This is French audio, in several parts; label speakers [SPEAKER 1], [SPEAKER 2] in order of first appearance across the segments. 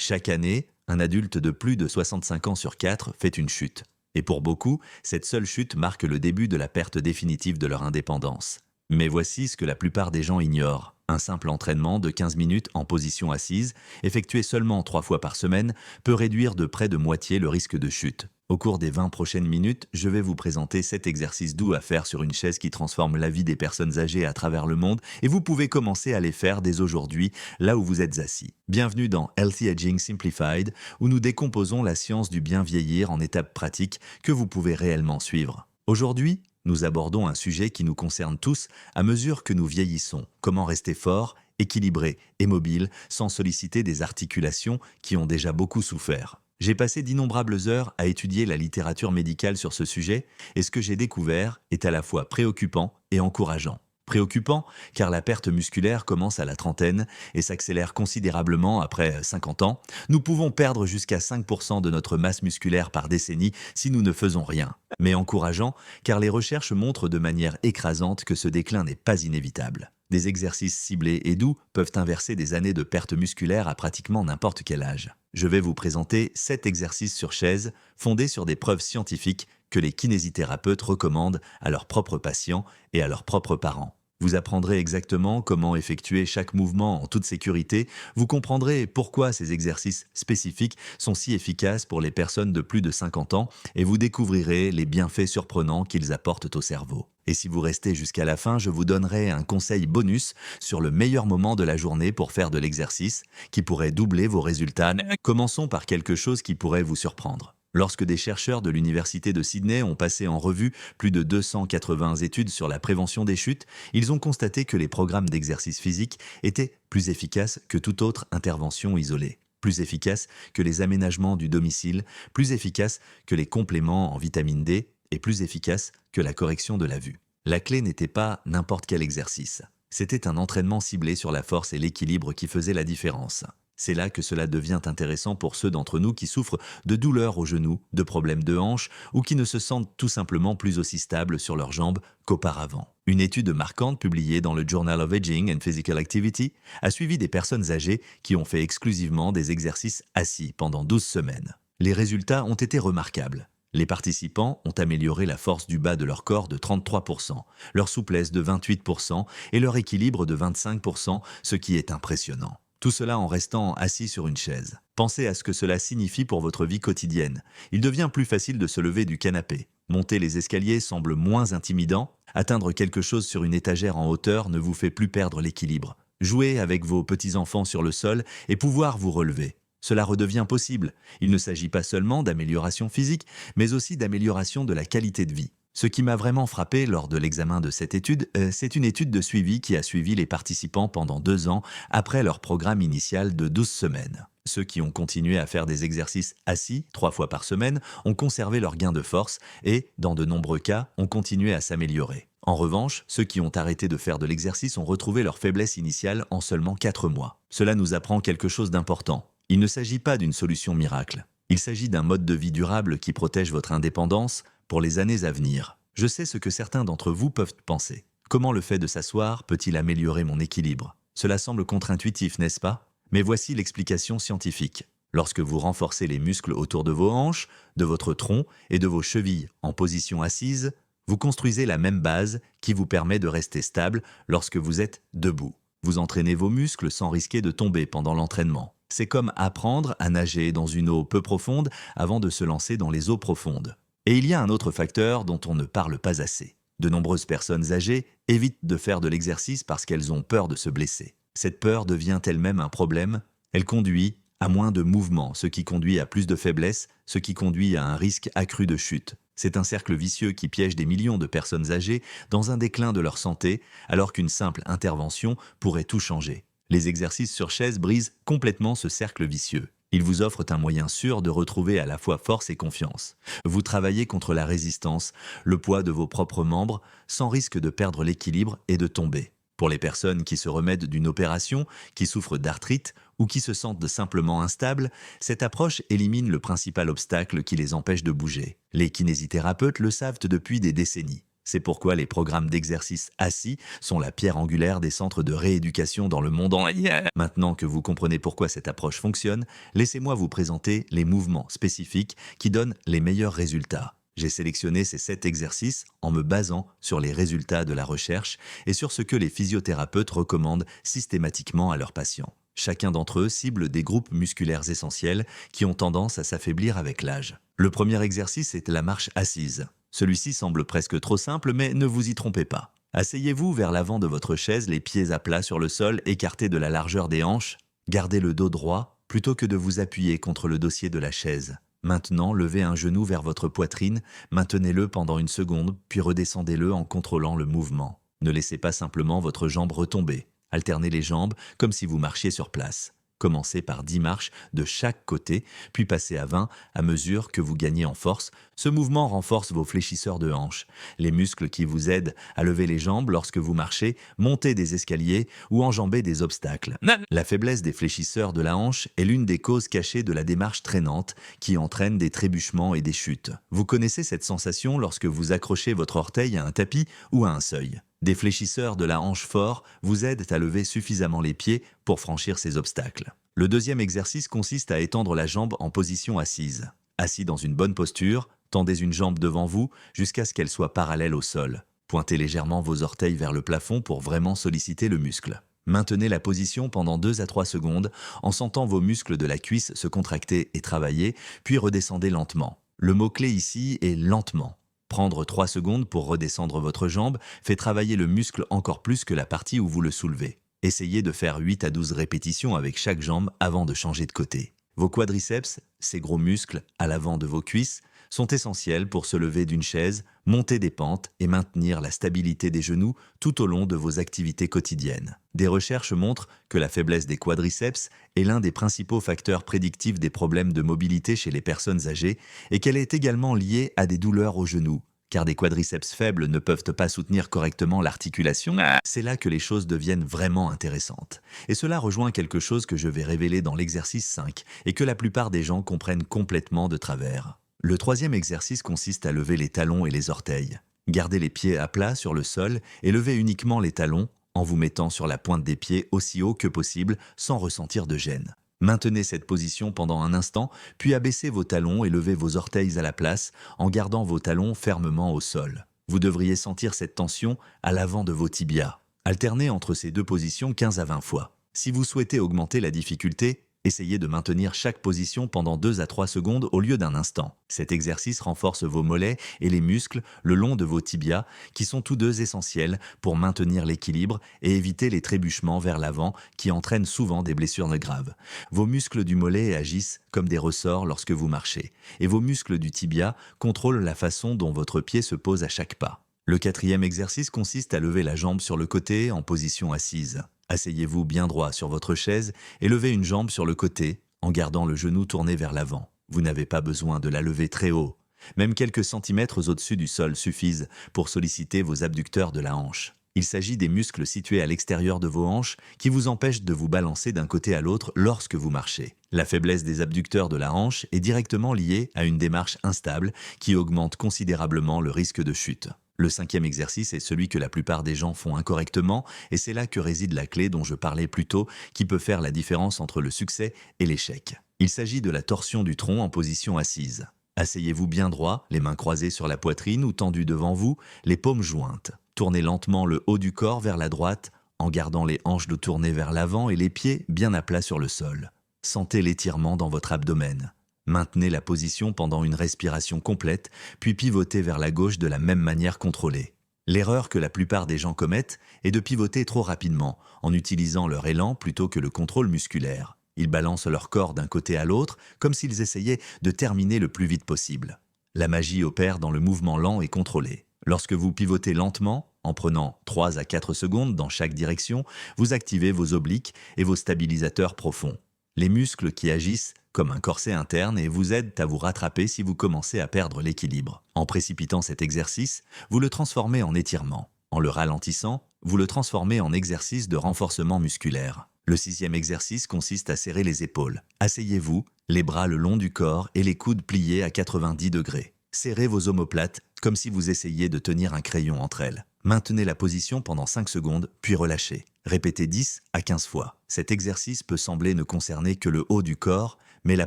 [SPEAKER 1] Chaque année, un adulte de plus de 65 ans sur 4 fait une chute. Et pour beaucoup, cette seule chute marque le début de la perte définitive de leur indépendance. Mais voici ce que la plupart des gens ignorent. Un simple entraînement de 15 minutes en position assise, effectué seulement 3 fois par semaine, peut réduire de près de moitié le risque de chute. Au cours des 20 prochaines minutes, je vais vous présenter 7 exercices doux à faire sur une chaise qui transforment la vie des personnes âgées à travers le monde et vous pouvez commencer à les faire dès aujourd'hui, là où vous êtes assis. Bienvenue dans Healthy Aging Simplified, où nous décomposons la science du bien vieillir en étapes pratiques que vous pouvez réellement suivre. Aujourd'hui, nous abordons un sujet qui nous concerne tous à mesure que nous vieillissons. Comment rester fort, équilibré et mobile sans solliciter des articulations qui ont déjà beaucoup souffert. J'ai passé d'innombrables heures à étudier la littérature médicale sur ce sujet et ce que j'ai découvert est à la fois préoccupant et encourageant. Préoccupant car la perte musculaire commence à la trentaine et s'accélère considérablement après 50 ans. Nous pouvons perdre jusqu'à 5% de notre masse musculaire par décennie si nous ne faisons rien. Mais encourageant car les recherches montrent de manière écrasante que ce déclin n'est pas inévitable. Des exercices ciblés et doux peuvent inverser des années de perte musculaire à pratiquement n'importe quel âge. Je vais vous présenter 7 exercices sur chaise fondés sur des preuves scientifiques que les kinésithérapeutes recommandent à leurs propres patients et à leurs propres parents. Vous apprendrez exactement comment effectuer chaque mouvement en toute sécurité, vous comprendrez pourquoi ces exercices spécifiques sont si efficaces pour les personnes de plus de 50 ans et vous découvrirez les bienfaits surprenants qu'ils apportent au cerveau. Et si vous restez jusqu'à la fin, je vous donnerai un conseil bonus sur le meilleur moment de la journée pour faire de l'exercice qui pourrait doubler vos résultats. Commençons par quelque chose qui pourrait vous surprendre. Lorsque des chercheurs de l'Université de Sydney ont passé en revue plus de 280 études sur la prévention des chutes, ils ont constaté que les programmes d'exercice physique étaient plus efficaces que toute autre intervention isolée, plus efficaces que les aménagements du domicile, plus efficaces que les compléments en vitamine D et plus efficaces que la correction de la vue. La clé n'était pas n'importe quel exercice. C'était un entraînement ciblé sur la force et l'équilibre qui faisait la différence. C'est là que cela devient intéressant pour ceux d'entre nous qui souffrent de douleurs aux genoux, de problèmes de hanche ou qui ne se sentent tout simplement plus aussi stables sur leurs jambes qu'auparavant. Une étude marquante publiée dans le Journal of Aging and Physical Activity a suivi des personnes âgées qui ont fait exclusivement des exercices assis pendant 12 semaines. Les résultats ont été remarquables. Les participants ont amélioré la force du bas de leur corps de 33%, leur souplesse de 28% et leur équilibre de 25%, ce qui est impressionnant. Tout cela en restant assis sur une chaise. Pensez à ce que cela signifie pour votre vie quotidienne. Il devient plus facile de se lever du canapé. Monter les escaliers semble moins intimidant. Atteindre quelque chose sur une étagère en hauteur ne vous fait plus perdre l'équilibre. Jouer avec vos petits-enfants sur le sol et pouvoir vous relever. Cela redevient possible. Il ne s'agit pas seulement d'amélioration physique, mais aussi d'amélioration de la qualité de vie. Ce qui m'a vraiment frappé lors de l'examen de cette étude, c'est une étude de suivi qui a suivi les participants pendant 2 ans après leur programme initial de 12 semaines. Ceux qui ont continué à faire des exercices assis 3 fois par semaine ont conservé leur gain de force et, dans de nombreux cas, ont continué à s'améliorer. En revanche, ceux qui ont arrêté de faire de l'exercice ont retrouvé leur faiblesse initiale en seulement 4 mois. Cela nous apprend quelque chose d'important. Il ne s'agit pas d'une solution miracle. Il s'agit d'un mode de vie durable qui protège votre indépendance pour les années à venir. Je sais ce que certains d'entre vous peuvent penser. Comment le fait de s'asseoir peut-il améliorer mon équilibre? Cela semble contre-intuitif, n'est-ce pas? Mais voici l'explication scientifique. Lorsque vous renforcez les muscles autour de vos hanches, de votre tronc et de vos chevilles en position assise, vous construisez la même base qui vous permet de rester stable lorsque vous êtes debout. Vous entraînez vos muscles sans risquer de tomber pendant l'entraînement. C'est comme apprendre à nager dans une eau peu profonde avant de se lancer dans les eaux profondes. Et il y a un autre facteur dont on ne parle pas assez. De nombreuses personnes âgées évitent de faire de l'exercice parce qu'elles ont peur de se blesser. Cette peur devient elle-même un problème. Elle conduit à moins de mouvement, ce qui conduit à plus de faiblesse, ce qui conduit à un risque accru de chute. C'est un cercle vicieux qui piège des millions de personnes âgées dans un déclin de leur santé, alors qu'une simple intervention pourrait tout changer. Les exercices sur chaise brisent complètement ce cercle vicieux. Ils vous offrent un moyen sûr de retrouver à la fois force et confiance. Vous travaillez contre la résistance, le poids de vos propres membres, sans risque de perdre l'équilibre et de tomber. Pour les personnes qui se remettent d'une opération, qui souffrent d'arthrite ou qui se sentent simplement instables, cette approche élimine le principal obstacle qui les empêche de bouger. Les kinésithérapeutes le savent depuis des décennies. C'est pourquoi les programmes d'exercice assis sont la pierre angulaire des centres de rééducation dans le monde entier. Maintenant que vous comprenez pourquoi cette approche fonctionne, laissez-moi vous présenter les mouvements spécifiques qui donnent les meilleurs résultats. J'ai sélectionné ces 7 exercices en me basant sur les résultats de la recherche et sur ce que les physiothérapeutes recommandent systématiquement à leurs patients. Chacun d'entre eux cible des groupes musculaires essentiels qui ont tendance à s'affaiblir avec l'âge. Le premier exercice est la marche assise. Celui-ci semble presque trop simple, mais ne vous y trompez pas. Asseyez-vous vers l'avant de votre chaise, les pieds à plat sur le sol, écartés de la largeur des hanches. Gardez le dos droit plutôt que de vous appuyer contre le dossier de la chaise. Maintenant, levez un genou vers votre poitrine, maintenez-le pendant une seconde, puis redescendez-le en contrôlant le mouvement. Ne laissez pas simplement votre jambe retomber. Alternez les jambes comme si vous marchiez sur place. Commencez par 10 marches de chaque côté, puis passez à 20 à mesure que vous gagnez en force. Ce mouvement renforce vos fléchisseurs de hanches, les muscles qui vous aident à lever les jambes lorsque vous marchez, montez des escaliers ou enjambez des obstacles. La faiblesse des fléchisseurs de la hanche est l'une des causes cachées de la démarche traînante qui entraîne des trébuchements et des chutes. Vous connaissez cette sensation lorsque vous accrochez votre orteil à un tapis ou à un seuil. Des fléchisseurs de la hanche forts vous aident à lever suffisamment les pieds pour franchir ces obstacles. Le deuxième exercice consiste à étendre la jambe en position assise. Assis dans une bonne posture, tendez une jambe devant vous jusqu'à ce qu'elle soit parallèle au sol. Pointez légèrement vos orteils vers le plafond pour vraiment solliciter le muscle. Maintenez la position pendant 2 à 3 secondes en sentant vos muscles de la cuisse se contracter et travailler, puis redescendez lentement. Le mot-clé ici est lentement. Prendre 3 secondes pour redescendre votre jambe fait travailler le muscle encore plus que la partie où vous le soulevez. Essayez de faire 8 à 12 répétitions avec chaque jambe avant de changer de côté. Vos quadriceps, ces gros muscles à l'avant de vos cuisses, sont essentiels pour se lever d'une chaise, monter des pentes et maintenir la stabilité des genoux tout au long de vos activités quotidiennes. Des recherches montrent que la faiblesse des quadriceps est l'un des principaux facteurs prédictifs des problèmes de mobilité chez les personnes âgées et qu'elle est également liée à des douleurs aux genoux. Car des quadriceps faibles ne peuvent pas soutenir correctement l'articulation, c'est là que les choses deviennent vraiment intéressantes. Et cela rejoint quelque chose que je vais révéler dans l'exercice 5 et que la plupart des gens comprennent complètement de travers. Le troisième exercice consiste à lever les talons et les orteils. Gardez les pieds à plat sur le sol et levez uniquement les talons en vous mettant sur la pointe des pieds aussi haut que possible sans ressentir de gêne. Maintenez cette position pendant un instant, puis abaissez vos talons et levez vos orteils à la place en gardant vos talons fermement au sol. Vous devriez sentir cette tension à l'avant de vos tibias. Alternez entre ces deux positions 15 à 20 fois. Si vous souhaitez augmenter la difficulté, essayez de maintenir chaque position pendant 2 à 3 secondes au lieu d'un instant. Cet exercice renforce vos mollets et les muscles le long de vos tibias, qui sont tous deux essentiels pour maintenir l'équilibre et éviter les trébuchements vers l'avant qui entraînent souvent des blessures graves. Vos muscles du mollet agissent comme des ressorts lorsque vous marchez, et vos muscles du tibia contrôlent la façon dont votre pied se pose à chaque pas. Le quatrième exercice consiste à lever la jambe sur le côté en position assise. Asseyez-vous bien droit sur votre chaise et levez une jambe sur le côté en gardant le genou tourné vers l'avant. Vous n'avez pas besoin de la lever très haut. Même quelques centimètres au-dessus du sol suffisent pour solliciter vos abducteurs de la hanche. Il s'agit des muscles situés à l'extérieur de vos hanches qui vous empêchent de vous balancer d'un côté à l'autre lorsque vous marchez. La faiblesse des abducteurs de la hanche est directement liée à une démarche instable qui augmente considérablement le risque de chute. Le cinquième exercice est celui que la plupart des gens font incorrectement et c'est là que réside la clé dont je parlais plus tôt qui peut faire la différence entre le succès et l'échec. Il s'agit de la torsion du tronc en position assise. Asseyez-vous bien droit, les mains croisées sur la poitrine ou tendues devant vous, les paumes jointes. Tournez lentement le haut du corps vers la droite en gardant les hanches de tourner vers l'avant et les pieds bien à plat sur le sol. Sentez l'étirement dans votre abdomen. Maintenez la position pendant une respiration complète, puis pivotez vers la gauche de la même manière contrôlée. L'erreur que la plupart des gens commettent est de pivoter trop rapidement, en utilisant leur élan plutôt que le contrôle musculaire. Ils balancent leur corps d'un côté à l'autre, comme s'ils essayaient de terminer le plus vite possible. La magie opère dans le mouvement lent et contrôlé. Lorsque vous pivotez lentement, en prenant 3 à 4 secondes dans chaque direction, vous activez vos obliques et vos stabilisateurs profonds. Les muscles qui agissent comme un corset interne et vous aident à vous rattraper si vous commencez à perdre l'équilibre. En précipitant cet exercice, vous le transformez en étirement. En le ralentissant, vous le transformez en exercice de renforcement musculaire. Le sixième exercice consiste à serrer les épaules. Asseyez-vous, les bras le long du corps et les coudes pliés à 90 degrés. Serrez vos omoplates comme si vous essayiez de tenir un crayon entre elles. Maintenez la position pendant 5 secondes, puis relâchez. Répétez 10 à 15 fois. Cet exercice peut sembler ne concerner que le haut du corps, mais la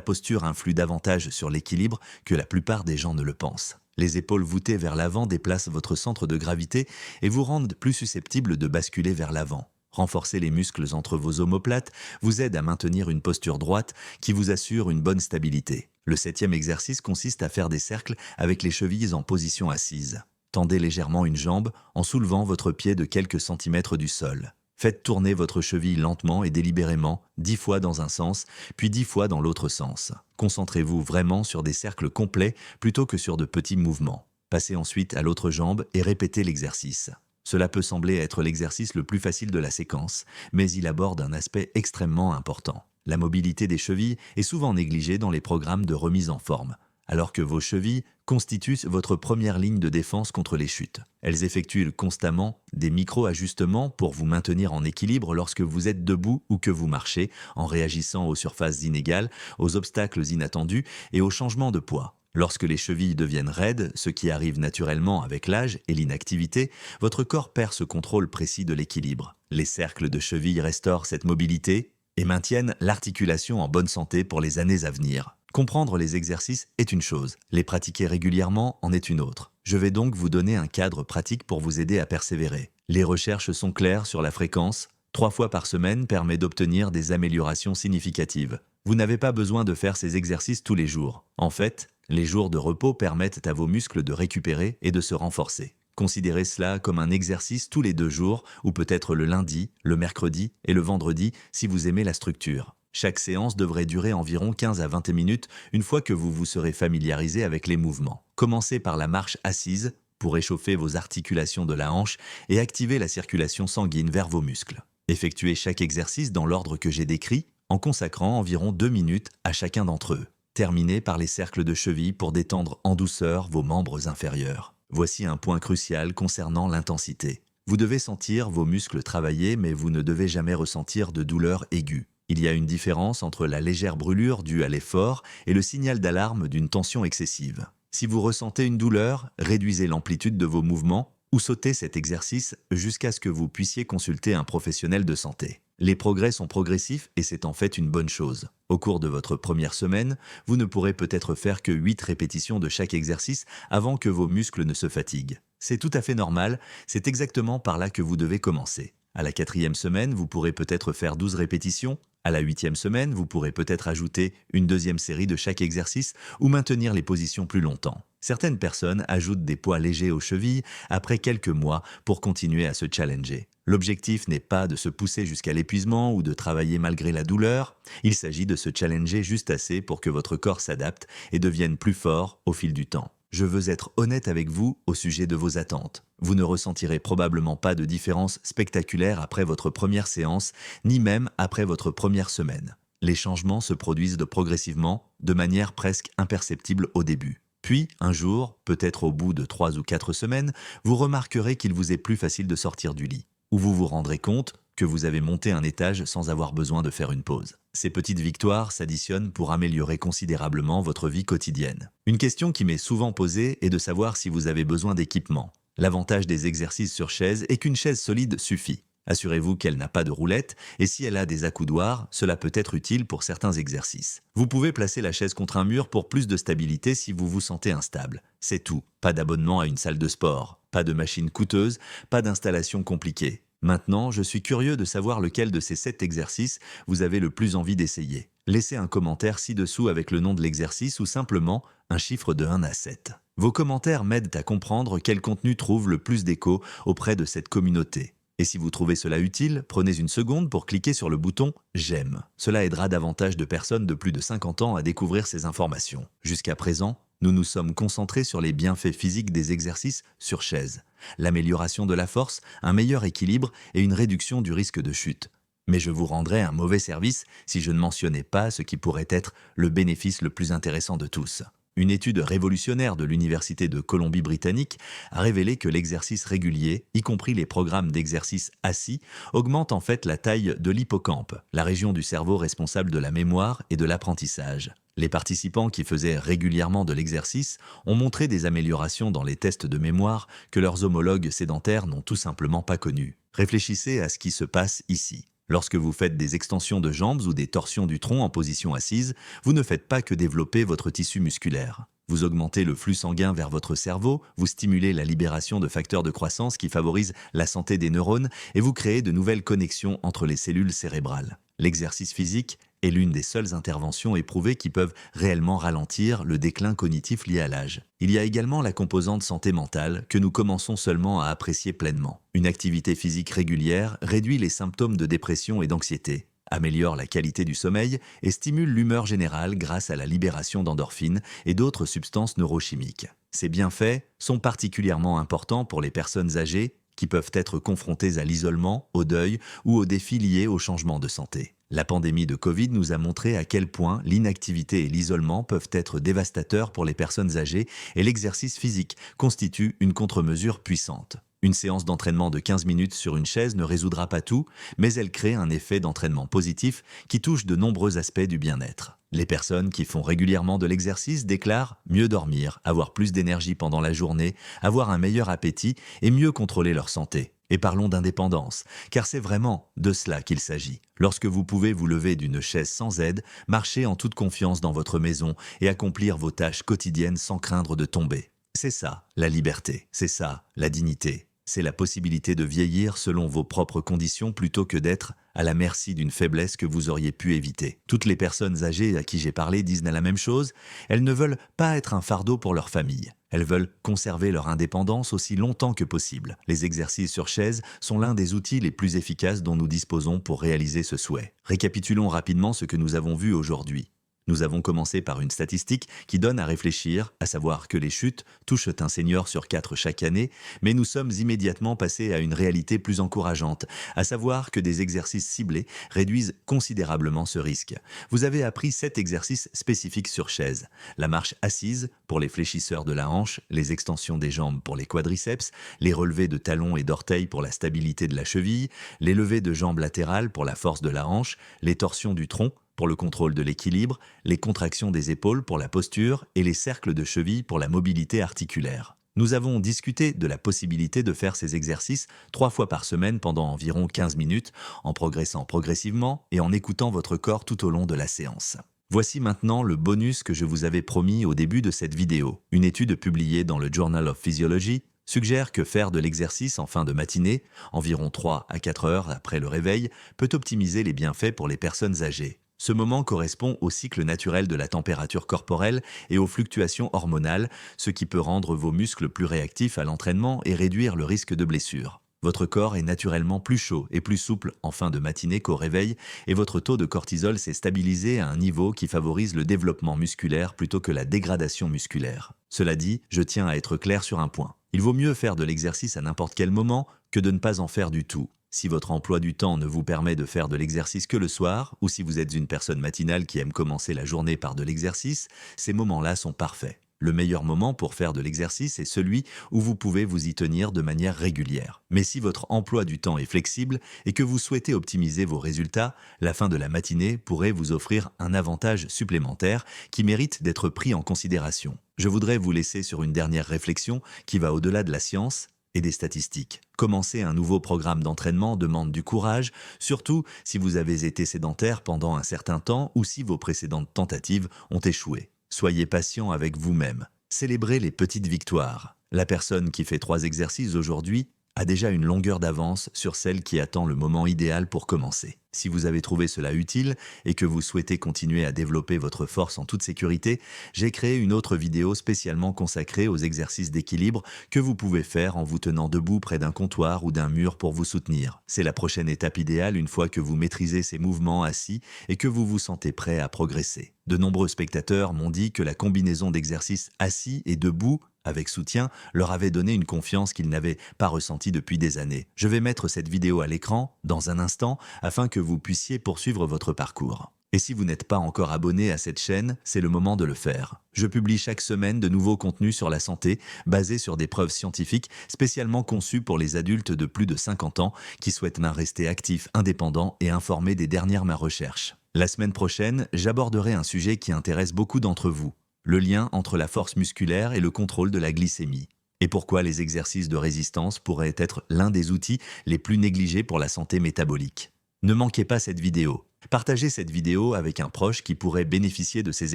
[SPEAKER 1] posture influe davantage sur l'équilibre que la plupart des gens ne le pensent. Les épaules voûtées vers l'avant déplacent votre centre de gravité et vous rendent plus susceptible de basculer vers l'avant. Renforcer les muscles entre vos omoplates vous aide à maintenir une posture droite qui vous assure une bonne stabilité. Le 7e exercice consiste à faire des cercles avec les chevilles en position assise. Tendez légèrement une jambe en soulevant votre pied de quelques centimètres du sol. Faites tourner votre cheville lentement et délibérément, 10 fois dans un sens, puis 10 fois dans l'autre sens. Concentrez-vous vraiment sur des cercles complets plutôt que sur de petits mouvements. Passez ensuite à l'autre jambe et répétez l'exercice. Cela peut sembler être l'exercice le plus facile de la séquence, mais il aborde un aspect extrêmement important. La mobilité des chevilles est souvent négligée dans les programmes de remise en forme, alors que vos chevilles constituent votre première ligne de défense contre les chutes. Elles effectuent constamment des micro-ajustements pour vous maintenir en équilibre lorsque vous êtes debout ou que vous marchez, en réagissant aux surfaces inégales, aux obstacles inattendus et aux changements de poids. Lorsque les chevilles deviennent raides, ce qui arrive naturellement avec l'âge et l'inactivité, votre corps perd ce contrôle précis de l'équilibre. Les cercles de cheville restaurent cette mobilité et maintiennent l'articulation en bonne santé pour les années à venir. Comprendre les exercices est une chose, les pratiquer régulièrement en est une autre. Je vais donc vous donner un cadre pratique pour vous aider à persévérer. Les recherches sont claires sur la fréquence. 3 fois par semaine permet d'obtenir des améliorations significatives. Vous n'avez pas besoin de faire ces exercices tous les jours. En fait, les jours de repos permettent à vos muscles de récupérer et de se renforcer. Considérez cela comme un exercice tous les 2 jours, ou peut-être le lundi, le mercredi et le vendredi si vous aimez la structure. Chaque séance devrait durer environ 15 à 20 minutes une fois que vous vous serez familiarisé avec les mouvements. Commencez par la marche assise pour réchauffer vos articulations de la hanche et activer la circulation sanguine vers vos muscles. Effectuez chaque exercice dans l'ordre que j'ai décrit, en consacrant environ 2 minutes à chacun d'entre eux. Terminez par les cercles de cheville pour détendre en douceur vos membres inférieurs. Voici un point crucial concernant l'intensité. Vous devez sentir vos muscles travailler, mais vous ne devez jamais ressentir de douleur aiguë. Il y a une différence entre la légère brûlure due à l'effort et le signal d'alarme d'une tension excessive. Si vous ressentez une douleur, réduisez l'amplitude de vos mouvements ou sautez cet exercice jusqu'à ce que vous puissiez consulter un professionnel de santé. Les progrès sont progressifs et c'est en fait une bonne chose. Au cours de votre première semaine, vous ne pourrez peut-être faire que 8 répétitions de chaque exercice avant que vos muscles ne se fatiguent. C'est tout à fait normal, c'est exactement par là que vous devez commencer. À la 4e semaine, vous pourrez peut-être faire 12 répétitions. À la 8e semaine, vous pourrez peut-être ajouter une 2e série de chaque exercice ou maintenir les positions plus longtemps. Certaines personnes ajoutent des poids légers aux chevilles après quelques mois pour continuer à se challenger. L'objectif n'est pas de se pousser jusqu'à l'épuisement ou de travailler malgré la douleur. Il s'agit de se challenger juste assez pour que votre corps s'adapte et devienne plus fort au fil du temps. Je veux être honnête avec vous au sujet de vos attentes. Vous ne ressentirez probablement pas de différence spectaculaire après votre première séance, ni même après votre première semaine. Les changements se produisent progressivement, de manière presque imperceptible au début. Puis, un jour, peut-être au bout de 3 ou 4 semaines, vous remarquerez qu'il vous est plus facile de sortir du lit. Ou vous vous rendrez compte que vous avez monté un étage sans avoir besoin de faire une pause. Ces petites victoires s'additionnent pour améliorer considérablement votre vie quotidienne. Une question qui m'est souvent posée est de savoir si vous avez besoin d'équipement. L'avantage des exercices sur chaise est qu'une chaise solide suffit. Assurez-vous qu'elle n'a pas de roulette et si elle a des accoudoirs, cela peut être utile pour certains exercices. Vous pouvez placer la chaise contre un mur pour plus de stabilité si vous vous sentez instable. C'est tout. Pas d'abonnement à une salle de sport, pas de machine coûteuse, pas d'installation compliquée. Maintenant, je suis curieux de savoir lequel de ces 7 exercices vous avez le plus envie d'essayer. Laissez un commentaire ci-dessous avec le nom de l'exercice ou simplement un chiffre de 1 à 7. Vos commentaires m'aident à comprendre quel contenu trouve le plus d'écho auprès de cette communauté. Et si vous trouvez cela utile, prenez une seconde pour cliquer sur le bouton « J'aime ». Cela aidera davantage de personnes de plus de 50 ans à découvrir ces informations. Jusqu'à présent, nous nous sommes concentrés sur les bienfaits physiques des exercices sur chaise, l'amélioration de la force, un meilleur équilibre et une réduction du risque de chute. Mais je vous rendrais un mauvais service si je ne mentionnais pas ce qui pourrait être le bénéfice le plus intéressant de tous. Une étude révolutionnaire de l'Université de Colombie-Britannique a révélé que l'exercice régulier, y compris les programmes d'exercice assis, augmente en fait la taille de l'hippocampe, la région du cerveau responsable de la mémoire et de l'apprentissage. Les participants qui faisaient régulièrement de l'exercice ont montré des améliorations dans les tests de mémoire que leurs homologues sédentaires n'ont tout simplement pas connues. Réfléchissez à ce qui se passe ici. Lorsque vous faites des extensions de jambes ou des torsions du tronc en position assise, vous ne faites pas que développer votre tissu musculaire. Vous augmentez le flux sanguin vers votre cerveau, vous stimulez la libération de facteurs de croissance qui favorisent la santé des neurones et vous créez de nouvelles connexions entre les cellules cérébrales. L'exercice physique est l'une des seules interventions éprouvées qui peuvent réellement ralentir le déclin cognitif lié à l'âge. Il y a également la composante santé mentale que nous commençons seulement à apprécier pleinement. Une activité physique régulière réduit les symptômes de dépression et d'anxiété, améliore la qualité du sommeil et stimule l'humeur générale grâce à la libération d'endorphines et d'autres substances neurochimiques. Ces bienfaits sont particulièrement importants pour les personnes âgées qui peuvent être confrontées à l'isolement, au deuil ou aux défis liés au changement de santé. La pandémie de Covid nous a montré à quel point l'inactivité et l'isolement peuvent être dévastateurs pour les personnes âgées et l'exercice physique constitue une contre-mesure puissante. Une séance d'entraînement de 15 minutes sur une chaise ne résoudra pas tout, mais elle crée un effet d'entraînement positif qui touche de nombreux aspects du bien-être. Les personnes qui font régulièrement de l'exercice déclarent mieux dormir, avoir plus d'énergie pendant la journée, avoir un meilleur appétit et mieux contrôler leur santé. Et parlons d'indépendance, car c'est vraiment de cela qu'il s'agit. Lorsque vous pouvez vous lever d'une chaise sans aide, marcher en toute confiance dans votre maison et accomplir vos tâches quotidiennes sans craindre de tomber. C'est ça, la liberté. C'est ça, la dignité. C'est la possibilité de vieillir selon vos propres conditions plutôt que d'être à la merci d'une faiblesse que vous auriez pu éviter. Toutes les personnes âgées à qui j'ai parlé disent la même chose, elles ne veulent pas être un fardeau pour leur famille. Elles veulent conserver leur indépendance aussi longtemps que possible. Les exercices sur chaise sont l'un des outils les plus efficaces dont nous disposons pour réaliser ce souhait. Récapitulons rapidement ce que nous avons vu aujourd'hui. Nous avons commencé par une statistique qui donne à réfléchir, à savoir que les chutes touchent un senior sur 4 chaque année, mais nous sommes immédiatement passés à une réalité plus encourageante, à savoir que des exercices ciblés réduisent considérablement ce risque. Vous avez appris 7 exercices spécifiques sur chaise. La marche assise pour les fléchisseurs de la hanche, les extensions des jambes pour les quadriceps, les relevés de talons et d'orteils pour la stabilité de la cheville, les levées de jambes latérales pour la force de la hanche, les torsions du tronc, pour le contrôle de l'équilibre, les contractions des épaules pour la posture et les cercles de cheville pour la mobilité articulaire. Nous avons discuté de la possibilité de faire ces exercices 3 fois par semaine pendant environ 15 minutes, en progressant progressivement et en écoutant votre corps tout au long de la séance. Voici maintenant le bonus que je vous avais promis au début de cette vidéo. Une étude publiée dans le Journal of Physiology suggère que faire de l'exercice en fin de matinée, environ 3 à 4 heures après le réveil, peut optimiser les bienfaits pour les personnes âgées. Ce moment correspond au cycle naturel de la température corporelle et aux fluctuations hormonales, ce qui peut rendre vos muscles plus réactifs à l'entraînement et réduire le risque de blessure. Votre corps est naturellement plus chaud et plus souple en fin de matinée qu'au réveil et votre taux de cortisol s'est stabilisé à un niveau qui favorise le développement musculaire plutôt que la dégradation musculaire. Cela dit, je tiens à être clair sur un point. Il vaut mieux faire de l'exercice à n'importe quel moment que de ne pas en faire du tout. Si votre emploi du temps ne vous permet de faire de l'exercice que le soir, ou si vous êtes une personne matinale qui aime commencer la journée par de l'exercice, ces moments-là sont parfaits. Le meilleur moment pour faire de l'exercice est celui où vous pouvez vous y tenir de manière régulière. Mais si votre emploi du temps est flexible et que vous souhaitez optimiser vos résultats, la fin de la matinée pourrait vous offrir un avantage supplémentaire qui mérite d'être pris en considération. Je voudrais vous laisser sur une dernière réflexion qui va au-delà de la science et des statistiques. Commencer un nouveau programme d'entraînement demande du courage, surtout si vous avez été sédentaire pendant un certain temps ou si vos précédentes tentatives ont échoué. Soyez patient avec vous-même. Célébrez les petites victoires. La personne qui fait 3 exercices aujourd'hui a déjà une longueur d'avance sur celle qui attend le moment idéal pour commencer. Si vous avez trouvé cela utile et que vous souhaitez continuer à développer votre force en toute sécurité, j'ai créé une autre vidéo spécialement consacrée aux exercices d'équilibre que vous pouvez faire en vous tenant debout près d'un comptoir ou d'un mur pour vous soutenir. C'est la prochaine étape idéale une fois que vous maîtrisez ces mouvements assis et que vous vous sentez prêt à progresser. De nombreux spectateurs m'ont dit que la combinaison d'exercices assis et debout avec soutien, leur avait donné une confiance qu'ils n'avaient pas ressentie depuis des années. Je vais mettre cette vidéo à l'écran dans un instant afin que vous puissiez poursuivre votre parcours. Et si vous n'êtes pas encore abonné à cette chaîne, c'est le moment de le faire. Je publie chaque semaine de nouveaux contenus sur la santé, basés sur des preuves scientifiques spécialement conçues pour les adultes de plus de 50 ans qui souhaitent rester actifs, indépendants et informés des dernières recherches. La semaine prochaine, j'aborderai un sujet qui intéresse beaucoup d'entre vous, le lien entre la force musculaire et le contrôle de la glycémie, et pourquoi les exercices de résistance pourraient être l'un des outils les plus négligés pour la santé métabolique. Ne manquez pas cette vidéo. Partagez cette vidéo avec un proche qui pourrait bénéficier de ces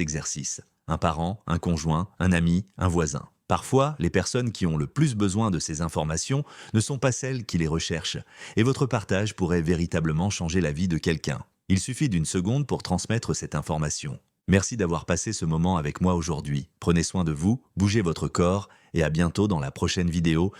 [SPEAKER 1] exercices. Un parent, un conjoint, un ami, un voisin. Parfois, les personnes qui ont le plus besoin de ces informations ne sont pas celles qui les recherchent, et votre partage pourrait véritablement changer la vie de quelqu'un. Il suffit d'une seconde pour transmettre cette information. Merci d'avoir passé ce moment avec moi aujourd'hui. Prenez soin de vous, bougez votre corps, et à bientôt dans la prochaine vidéo